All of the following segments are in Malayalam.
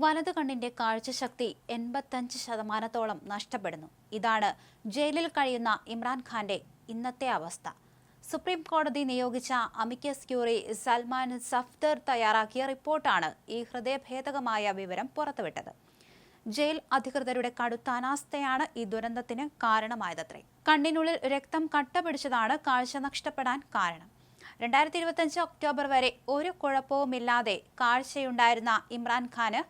വലതു കണ്ണിന്റെ കാഴ്ചശക്തി 85% നഷ്ടപ്പെടുന്നു. ഇതാണ് ജയിലിൽ കഴിയുന്ന ഇമ്രാൻഖാന്റെ ഇന്നത്തെ അവസ്ഥ. സുപ്രീം കോടതി നിയോഗിച്ച അമിക്കസ് ക്യൂറി സൽമാൻ സഫ്ദർ തയ്യാറാക്കിയ റിപ്പോർട്ടാണ് ഈ ഹൃദയഭേദകമായ വിവരം പുറത്തുവിട്ടത്. ജയിൽ അധികൃതരുടെ കടുത്ത അനാസ്ഥയാണ് ഈ ദുരന്തത്തിന് കാരണമായതത്രേ. കണ്ണിനുള്ളിൽ രക്തം കട്ട പിടിച്ചതാണ് കാഴ്ച നഷ്ടപ്പെടാൻ കാരണം. 2025 ഒക്ടോബർ വരെ ഒരു കുഴപ്പവുമില്ലാതെ കാഴ്ചയുണ്ടായിരുന്ന ഇമ്രാൻഖാന്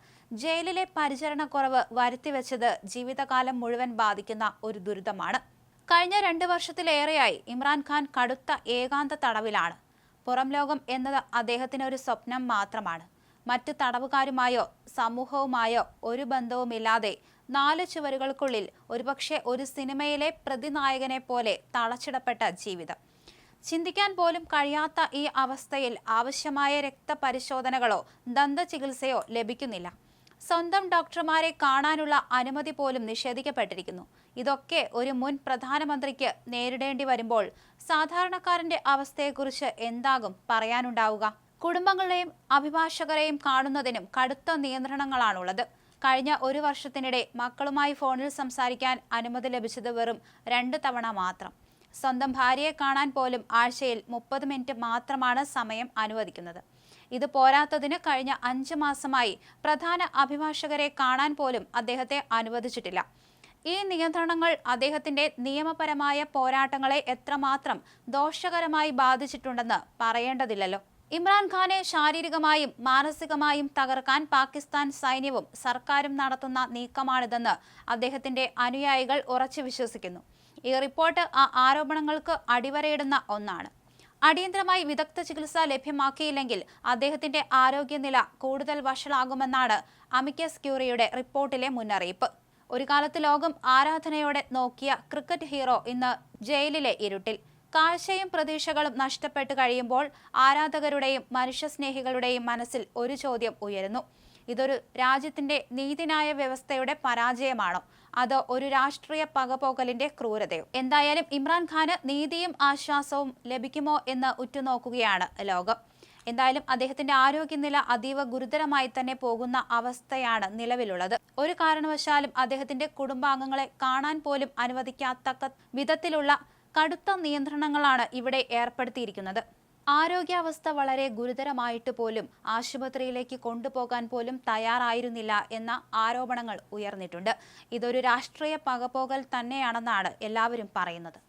ജയിലിലെ പരിചരണക്കുറവ് വരുത്തിവെച്ചത് ജീവിതകാലം മുഴുവൻ ബാധിക്കുന്ന ഒരു ദുരിതമാണ്. കഴിഞ്ഞ 2 വർഷത്തിലേറെയായി ഇമ്രാൻഖാൻ കടുത്ത ഏകാന്ത തടവിലാണ്. പുറം ലോകം എന്നത് അദ്ദേഹത്തിന് ഒരു സ്വപ്നം മാത്രമാണ്. മറ്റ് തടവുകാരുമായോ സമൂഹവുമായോ ഒരു ബന്ധവുമില്ലാതെ 4 ചുവരുകൾക്കുള്ളിൽ ഒരുപക്ഷെ ഒരു സിനിമയിലെ പ്രതിനായകനെ പോലെ തളച്ചിടപ്പെട്ട ജീവിതം. ചിന്തിക്കാൻ പോലും കഴിയാത്ത ഈ അവസ്ഥയിൽ ആവശ്യമായ രക്തപരിശോധനകളോ ദന്തചികിത്സയോ ലഭിക്കുന്നില്ല. സ്വന്തം ഡോക്ടർമാരെ കാണാനുള്ള അനുമതി പോലും നിഷേധിക്കപ്പെട്ടിരിക്കുന്നു. ഇതൊക്കെ ഒരു മുൻ പ്രധാനമന്ത്രിക്ക് നേരിടേണ്ടി വരുമ്പോൾ സാധാരണക്കാരന്റെ അവസ്ഥയെക്കുറിച്ച് എന്താകും പറയാനുണ്ടാവുക? കുടുംബങ്ങളെയും അഭിഭാഷകരെയും കാണുന്നതിനും കടുത്ത നിയന്ത്രണങ്ങളാണുള്ളത്. കഴിഞ്ഞ 1 വർഷത്തിനിടെ മക്കളുമായി ഫോണിൽ സംസാരിക്കാൻ അനുമതി ലഭിച്ചത് വെറും 2 തവണ മാത്രം. സ്വന്തം ഭാര്യയെ കാണാൻ പോലും ആഴ്ചയിൽ 30 മിനിറ്റ് മാത്രമാണ് സമയം അനുവദിക്കുന്നത്. ഇത് പോരാത്തതിന് കഴിഞ്ഞ 5 മാസമായി പ്രധാന അഭിഭാഷകരെ കാണാൻ പോലും അദ്ദേഹത്തെ അനുവദിച്ചിട്ടില്ല. ഈ നിയന്ത്രണങ്ങൾ അദ്ദേഹത്തിന്റെ നിയമപരമായ പോരാട്ടങ്ങളെ എത്രമാത്രം ദോഷകരമായി ബാധിച്ചിട്ടുണ്ടെന്ന് പറയേണ്ടതില്ലല്ലോ. ഇമ്രാൻഖാനെ ശാരീരികമായും മാനസികമായും തകർക്കാൻ പാകിസ്ഥാൻ സൈന്യവും സർക്കാരും നടത്തുന്ന നീക്കമാണിതെന്ന് അദ്ദേഹത്തിന്റെ അനുയായികൾ ഉറച്ചു വിശ്വസിക്കുന്നു. ഈ റിപ്പോർട്ട് ആ ആരോപണങ്ങൾക്ക് അടിവരയിടുന്ന ഒന്നാണ്. അടിയന്തരമായി വിദഗ്ധ ചികിത്സ ലഭ്യമാക്കിയില്ലെങ്കിൽ അദ്ദേഹത്തിന്റെ ആരോഗ്യനില കൂടുതൽ വഷളാകുമെന്നാണ് അമിക്കസ് ക്യൂറിയുടെ റിപ്പോർട്ടിലെ മുന്നറിയിപ്പ്. ഒരു കാലത്ത് ലോകം ആരാധനയോടെ നോക്കിയ ക്രിക്കറ്റ് ഹീറോ ഇന്ന് ജയിലിലെ ഇരുട്ടിൽ. കാഴ്ചയും പ്രതീക്ഷകളും നഷ്ടപ്പെട്ടു കഴിയുമ്പോൾ ആരാധകരുടെയും മനുഷ്യസ്നേഹികളുടെയും മനസ്സിൽ ഒരു ചോദ്യം ഉയരുന്നു. ഇതൊരു രാജ്യത്തിന്റെ നീതിന്യായ വ്യവസ്ഥയുടെ പരാജയമാണോ, അതോ ഒരു രാഷ്ട്രീയ പകപോക്കലിന്റെ ക്രൂരതയോ? എന്തായാലും ഇമ്രാൻഖാന് നീതിയും ആശ്വാസവും ലഭിക്കുമോ എന്ന് ഉറ്റുനോക്കുകയാണ് ലോകം. എന്തായാലും അദ്ദേഹത്തിന്റെ ആരോഗ്യനില അതീവ ഗുരുതരമായി തന്നെ പോകുന്ന അവസ്ഥയാണ് നിലവിലുള്ളത്. ഒരു കാരണവശാലും അദ്ദേഹത്തിന്റെ കുടുംബാംഗങ്ങളെ കാണാൻ പോലും അനുവദിക്കാത്തക്ക വിധത്തിലുള്ള കടുത്ത നിയന്ത്രണങ്ങളാണ് ഇവിടെ ഏർപ്പെടുത്തിയിരിക്കുന്നത്. ആരോഗ്യാവസ്ഥ വളരെ ഗുരുതരമായിട്ട് പോലും ആശുപത്രിയിലേക്ക് കൊണ്ടുപോകാൻ പോലും തയ്യാറായിരുന്നില്ല എന്ന ആരോപണങ്ങൾ ഉയർന്നിട്ടുണ്ട്. ഇതൊരു രാഷ്ട്രീയ പകപോകൽ തന്നെയാണെന്നാണ് എല്ലാവരും പറയുന്നത്.